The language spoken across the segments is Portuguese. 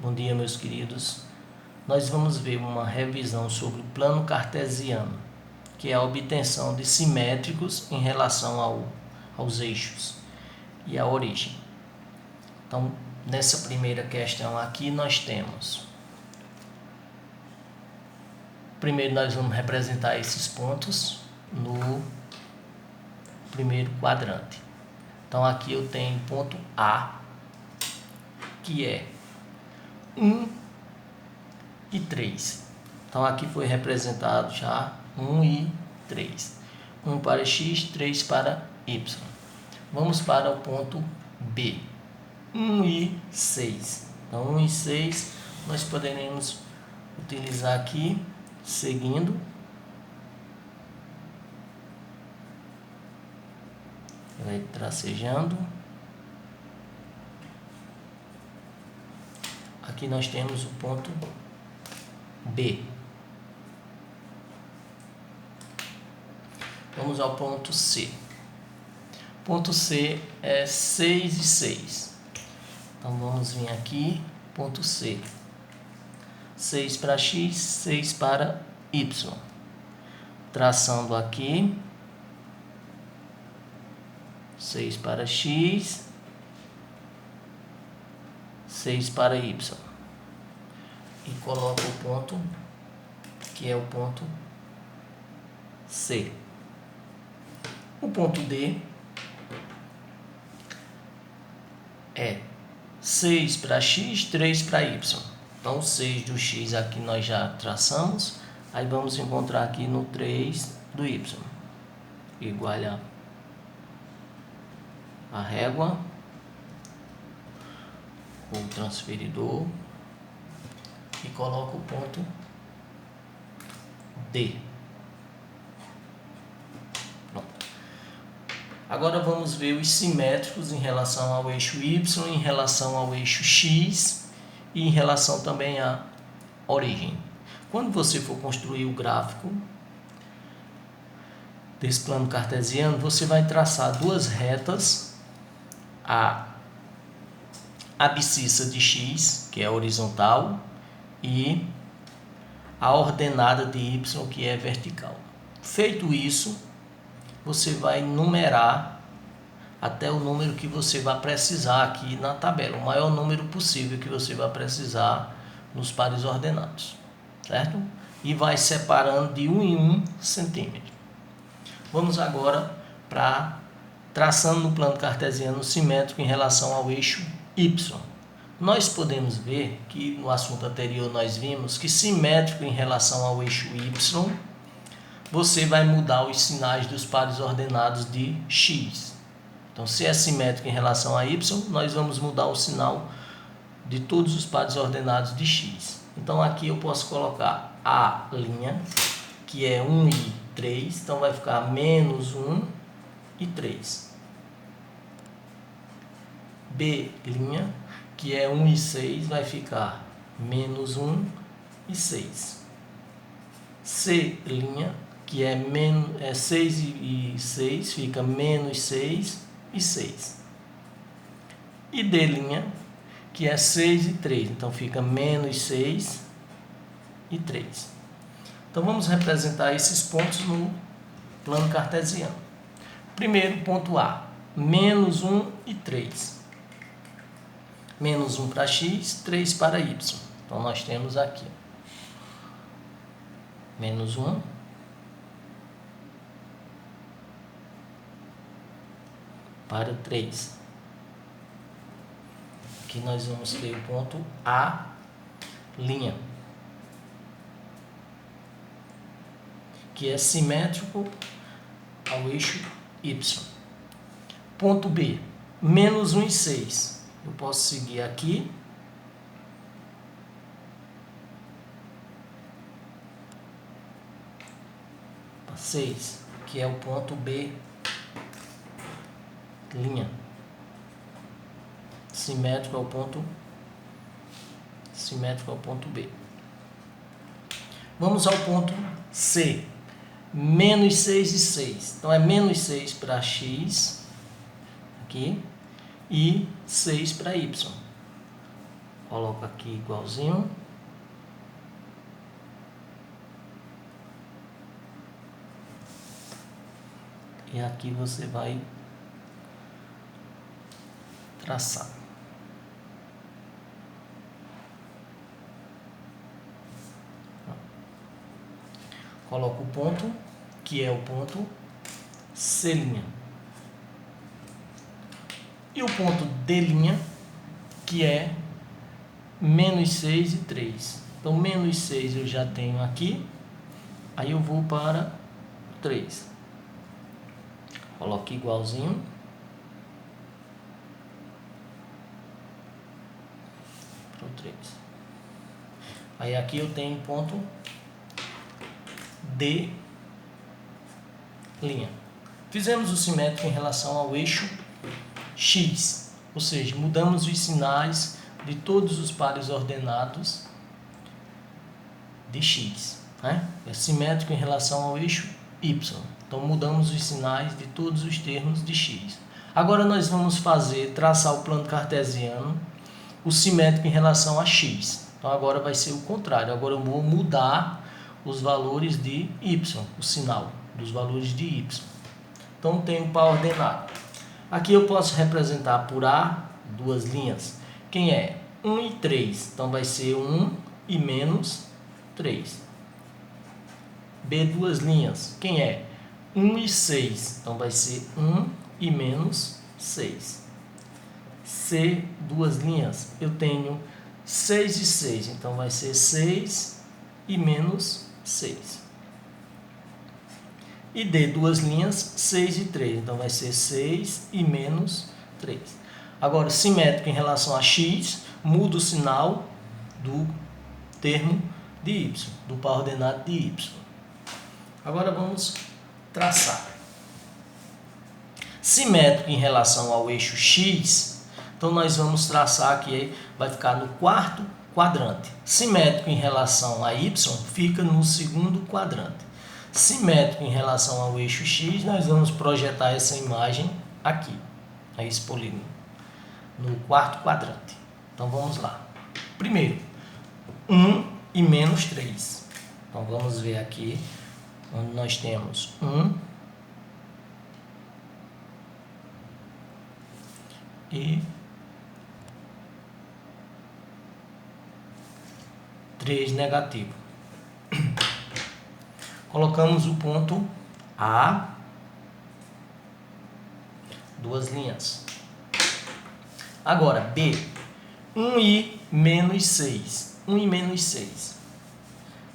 Bom dia, meus queridos. Nós vamos ver uma revisão sobre o plano cartesiano, que é a obtenção de simétricos em relação aos eixos e à origem. Então, nessa primeira questão aqui, nós temos... Primeiro, nós vamos representar esses pontos no primeiro quadrante. Então, aqui eu tenho ponto A, que é 1 e 3. Então, aqui foi representado já 1 e 3. 1 para x, 3 para y. Vamos para o ponto B. 1 e 6. Então, 1 e 6 nós poderemos utilizar aqui, seguindo. Vai tracejando. Aqui nós temos o ponto B. Vamos ao ponto C. Ponto C é 6 e 6. Então vamos vir aqui, ponto C. 6 para x, 6 para y. Traçando aqui. 6 para x, 6 para y. E coloco o ponto, que é o ponto C. O ponto D é 6 para x, 3 para y. Então, 6 do x aqui nós já traçamos. Aí vamos encontrar aqui no 3 do y. Igual a régua, o transferidor, e coloco o ponto D. Pronto. Agora vamos ver os simétricos em relação ao eixo Y, em relação ao eixo X e em relação também à origem. Quando você for construir o gráfico desse plano cartesiano, você vai traçar duas retas, a abscissa de x, que é horizontal, e a ordenada de y, que é vertical. Feito isso, você vai numerar até o número que você vai precisar aqui na tabela, o maior número possível que você vai precisar nos pares ordenados, certo? E vai separando de 1 em 1 centímetro. Vamos agora para traçando no plano cartesiano simétrico em relação ao eixo y. Nós podemos ver que no assunto anterior nós vimos que simétrico em relação ao eixo y, você vai mudar os sinais dos pares ordenados de x. Então, se é simétrico em relação a y, nós vamos mudar o sinal de todos os pares ordenados de x. Então, aqui eu posso colocar a', que é 1 e 3, então vai ficar menos 1 e 3. B', que é 1 e 6, vai ficar menos 1 e 6. C', que é 6 e 6, fica menos 6 e 6. E D', que é 6 e 3, então fica menos 6 e 3. Então vamos representar esses pontos no plano cartesiano. Primeiro, ponto A, menos 1 e 3. Menos 1 para x, 3 para y. Então, nós temos aqui menos 1 para 3. Aqui nós vamos ter o ponto A', que é simétrico ao eixo y. Ponto B, menos 1 e 6. Eu posso seguir aqui. Para 6, que é o ponto B'. Simétrico ao ponto B. Vamos ao ponto C. Menos 6 e 6. Então, é menos 6 para x, aqui, e 6 para y. Coloca aqui igualzinho. E aqui você vai traçar. Coloca o ponto, que é o ponto C'. E o ponto D', que é menos 6 e 3. Então, menos 6 eu já tenho aqui. Aí eu vou para 3. Coloque igualzinho. Para o 3. Aí aqui eu tenho ponto D'. Fizemos o simétrico em relação ao eixo X. Ou seja, mudamos os sinais de todos os pares ordenados de X. Né? É simétrico em relação ao eixo Y. Então mudamos os sinais de todos os termos de X. Agora nós vamos traçar o plano cartesiano, o simétrico em relação a X. Então agora vai ser o contrário. Agora eu vou mudar os valores de Y, o sinal dos valores de Y. Então tenho par ordenado. Aqui eu posso representar por A duas linhas. Quem é? 1 e 3. Então vai ser 1 e menos 3. B duas linhas. Quem é? 1 e 6. Então vai ser 1 e menos 6. C duas linhas. Eu tenho 6 e 6. Então vai ser 6 e menos 6. E D duas linhas, 6 e 3. Então vai ser 6 e menos 3. Agora, simétrico em relação a X, muda o sinal do termo de Y, do par ordenado de Y. Agora vamos traçar. Simétrico em relação ao eixo X, então nós vamos traçar aqui, vai ficar no quarto quadrante. Simétrico em relação a Y, fica no segundo quadrante. Simétrico em relação ao eixo X, nós vamos projetar essa imagem aqui, é esse polígono, no quarto quadrante. Então vamos lá. Primeiro, 1 e menos 3. Então vamos ver aqui, onde nós temos 1 e 3 negativo. Colocamos o ponto A, duas linhas. Agora, B, 1 e menos 6. 1 e menos 6.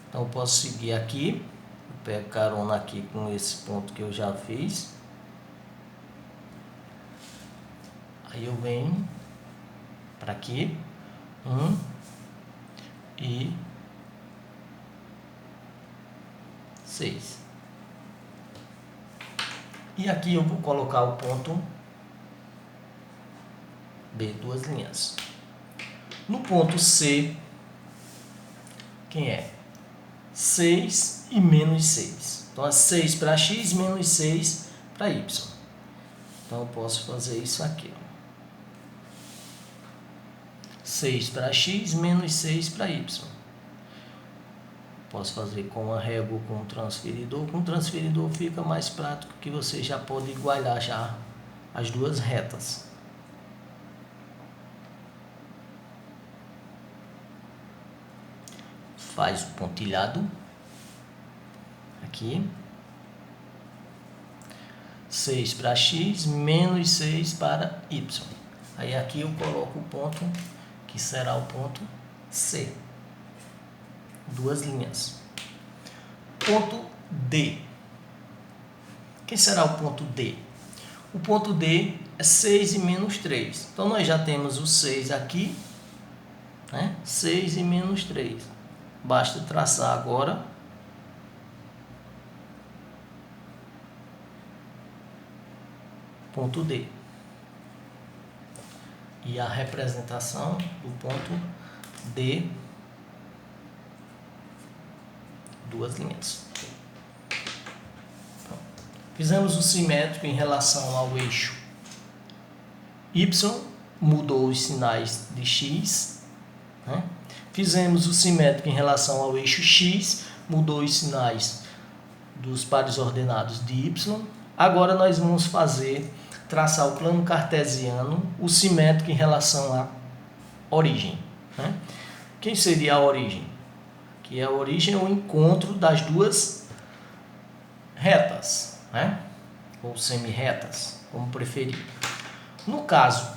Então, eu posso seguir aqui. Eu pego carona aqui com esse ponto que eu já fiz. Aí eu venho para aqui. 1 e 6. E aqui eu vou colocar o ponto B, duas linhas. No ponto C, quem é? 6 e menos 6. Então, é 6 para X, menos 6 para Y. Então, eu posso fazer isso aqui. 6 para X, menos 6 para Y. Posso fazer com a régua ou com o transferidor. Com o transferidor fica mais prático, que você já pode igualar já as duas retas. Faz o pontilhado aqui. 6 para X, menos 6 para Y. Aí aqui eu coloco o ponto, que será o ponto C. Duas linhas. Ponto D. Quem será o ponto D? O ponto D é 6 e menos 3. Então, nós já temos o 6 aqui, né? 6 e menos 3. Basta traçar agora ponto D. E a representação do ponto D, duas linhas. Fizemos o simétrico em relação ao eixo Y, mudou os sinais de X, né? Fizemos o simétrico em relação ao eixo X, mudou os sinais dos pares ordenados de Y. Agora nós vamos traçar o plano cartesiano, o simétrico em relação à origem, né? Quem seria a origem? Que a origem é o encontro das duas retas, né? Ou semi-retas, como preferir. No caso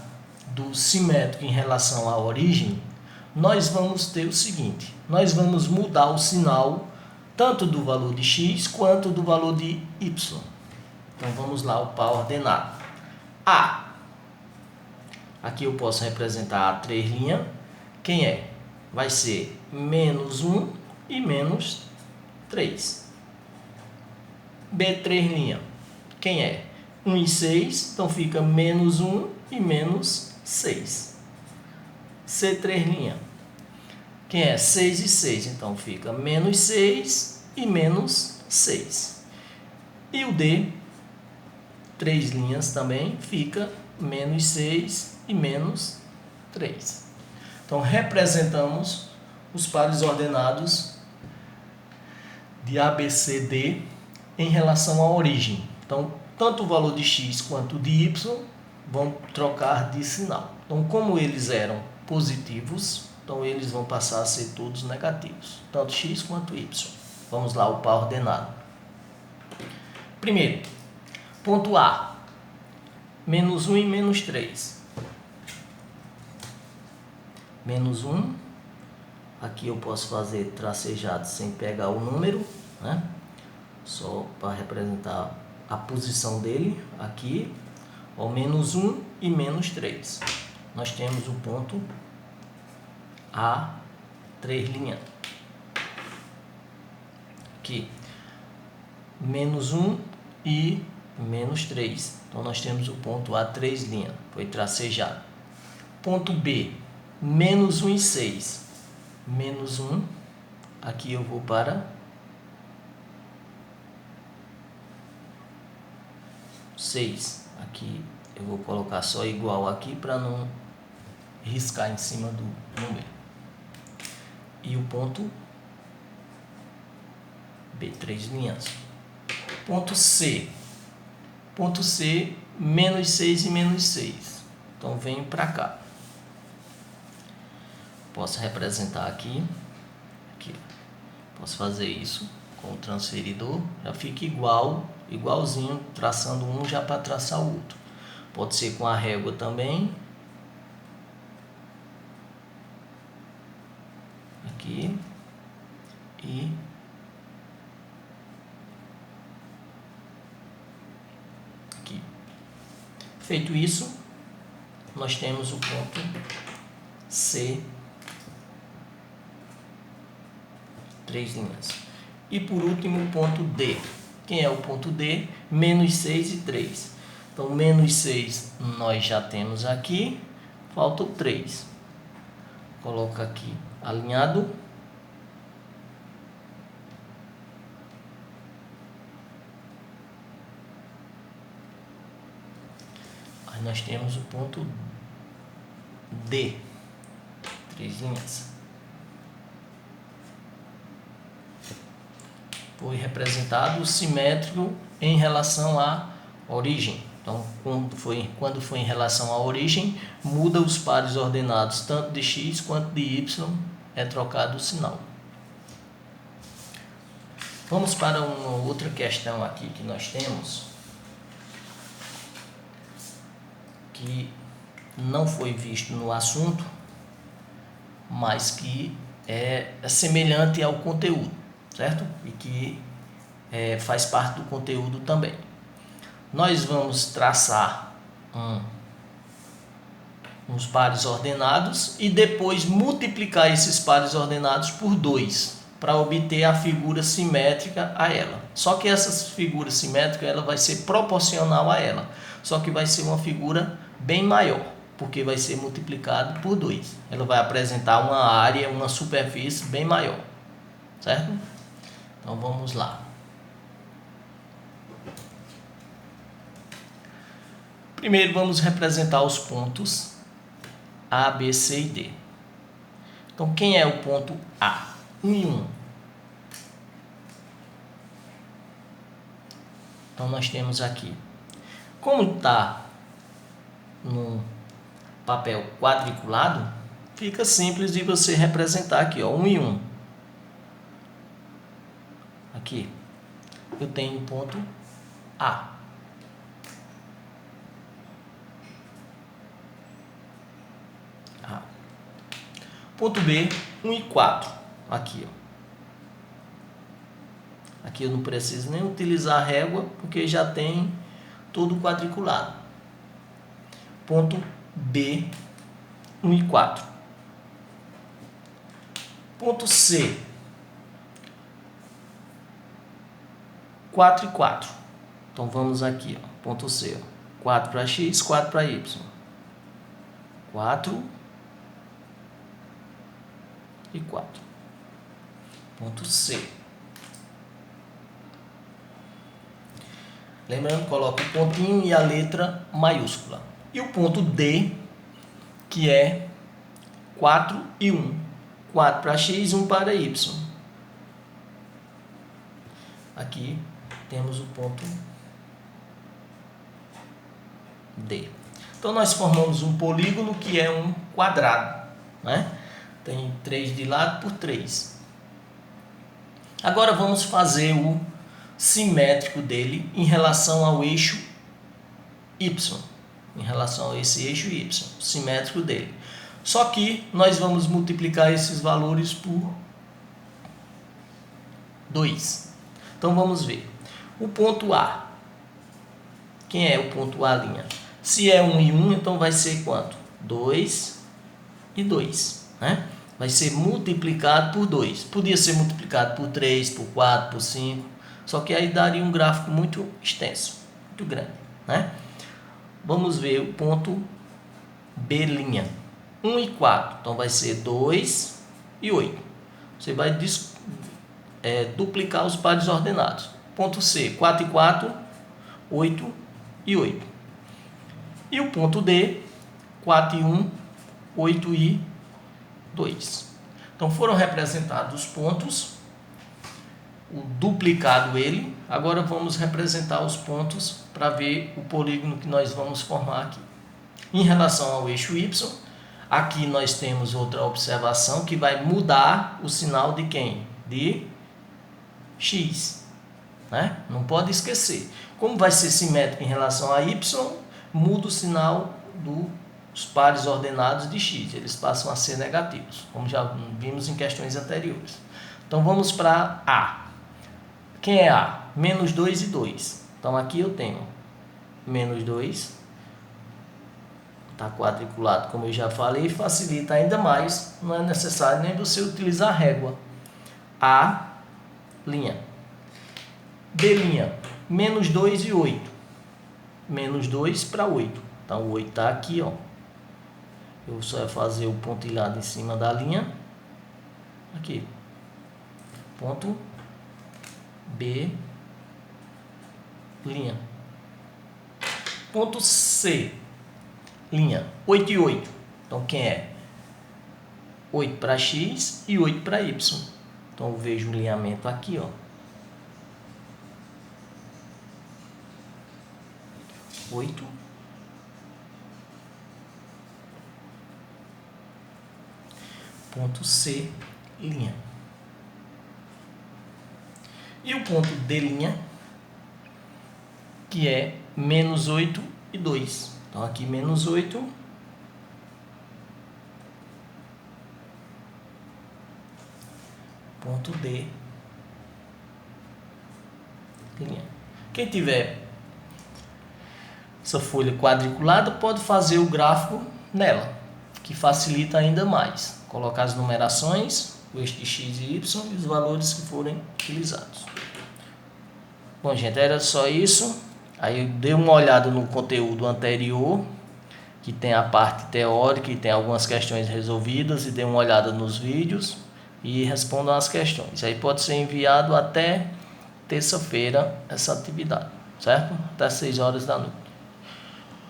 do simétrico em relação à origem, nós vamos ter o seguinte: nós vamos mudar o sinal tanto do valor de x quanto do valor de y. Então vamos lá, o par ordenado. A. Aqui eu posso representar a 3'. Quem é? Vai ser menos 1 e menos 3. B 3'. Quem é? 1 e 6, então fica menos 1 e menos 6. C 3'. Quem é? 6 e 6, então fica menos 6 e menos 6. E o D, 3 linhas também, fica menos 6 e menos 3. Então, representamos os pares ordenados de A, B, C, D em relação à origem. Então, tanto o valor de x quanto de y vão trocar de sinal. Então, como eles eram positivos, então eles vão passar a ser todos negativos, tanto x quanto y. Vamos lá, o par ordenado. Primeiro, ponto A, menos 1 e menos 3. Menos 1, aqui eu posso fazer tracejado sem pegar o número, né? Só para representar a posição dele aqui, ó, menos 1 e menos 3. Nós temos o ponto A, 3'. Aqui, menos 1 e menos 3. Então, nós temos o ponto A, 3'. Foi tracejado. Ponto B, menos 1 e 6. Menos 1, aqui eu vou para 6. Aqui eu vou colocar só igual aqui para não riscar em cima do número. E o ponto B, 3 linhas. Ponto C. Ponto C, menos 6 e menos 6. Então, venho para cá. Posso representar aqui. Posso fazer isso com o transferidor. Já fica igualzinho, traçando um já para traçar o outro. Pode ser com a régua também. Aqui. E aqui. Feito isso, nós temos o ponto C, 3 linhas. E por último, o ponto D. Quem é o ponto D? Menos 6 e 3. Então, menos 6 nós já temos aqui, falta o 3. Coloca aqui alinhado. Aí nós temos o ponto D, 3 linhas. Foi representado o simétrico em relação à origem. Então, quando foi em relação à origem, muda os pares ordenados tanto de x quanto de y, é trocado o sinal. Vamos para uma outra questão aqui que nós temos, que não foi visto no assunto, mas que é semelhante ao conteúdo, certo? E que faz parte do conteúdo também. Nós vamos traçar uns pares ordenados e depois multiplicar esses pares ordenados por 2 para obter a figura simétrica a ela. Só que essa figura simétrica ela vai ser proporcional a ela, só que vai ser uma figura bem maior, porque vai ser multiplicado por 2. Ela vai apresentar uma área, uma superfície bem maior, certo? Então vamos lá. Primeiro vamos representar os pontos A, B, C e D. Então, quem é o ponto A? 1 e 1. Então, nós temos aqui. Como está no papel quadriculado, fica simples de você representar aqui, ó, 1 e 1. Aqui, eu tenho o ponto A. Ponto B, 1 e 4. Aqui, ó. Aqui eu não preciso nem utilizar a régua, porque já tem todo quadriculado. Ponto B, 1 e 4. Ponto C, 4 e 4. Então vamos aqui, ó. Ponto C, ó. 4 para x, 4 para y. 4 e 4. Ponto C. Lembrando, coloca o pontinho e a letra maiúscula. E o ponto D, que é 4 e 1. 4 para x, 1 para y. Aqui temos o ponto D. Então, nós formamos um polígono que é um quadrado, né? Tem 3 de lado por 3. Agora vamos fazer o simétrico dele em relação ao eixo Y. Em relação a esse eixo Y, simétrico dele. Só que nós vamos multiplicar esses valores por 2. Então vamos ver. O ponto A. Quem é o ponto A'? Se é 1 e 1, então vai ser quanto? 2 e 2, né? Vai ser multiplicado por 2. Podia ser multiplicado por 3, por 4, por 5. Só que aí daria um gráfico muito extenso, muito grande, né? Vamos ver o ponto B'. 1 e 4. Então vai ser 2 e 8. Você vai duplicar os pares ordenados. Ponto C, 4 e 4, 8 e 8. E o ponto D, 4 e 1, 8 e 2. Então foram representados os pontos, o duplicado ele. Agora vamos representar os pontos para ver o polígono que nós vamos formar aqui. Em relação ao eixo Y, aqui nós temos outra observação que vai mudar o sinal de quem? De X, né? Não pode esquecer. Como vai ser simétrico em relação a Y, muda o sinal dos pares ordenados de X. Eles passam a ser negativos, como já vimos em questões anteriores. Então vamos para A. Quem é A? Menos 2 e 2. Então aqui eu tenho menos 2. Está quadriculado, como eu já falei, facilita ainda mais. Não é necessário nem você utilizar a régua. A'. B'. Menos 2 e 8. Menos 2 para 8. Então o 8 está aqui, ó. Eu só ia fazer o pontilhado em cima da linha. Aqui. Ponto B'. Ponto C'. 8 e 8. Então quem é? 8 para X e 8 para Y. Então eu vejo o alinhamento aqui, ó. 8. Ponto C'. E o ponto D', que é menos 8 e 2. Então aqui menos 8. Ponto D'. Quem tiver essa folha quadriculada pode fazer o gráfico nela, que facilita ainda mais. Colocar as numerações, o eixo de X e Y e os valores que forem utilizados. Bom, gente, era só isso. Aí eu dei uma olhada no conteúdo anterior, que tem a parte teórica e tem algumas questões resolvidas, e dei uma olhada nos vídeos e respondam as questões. Aí pode ser enviado até terça-feira essa atividade, certo? Até 6 horas da noite.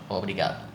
Obrigado.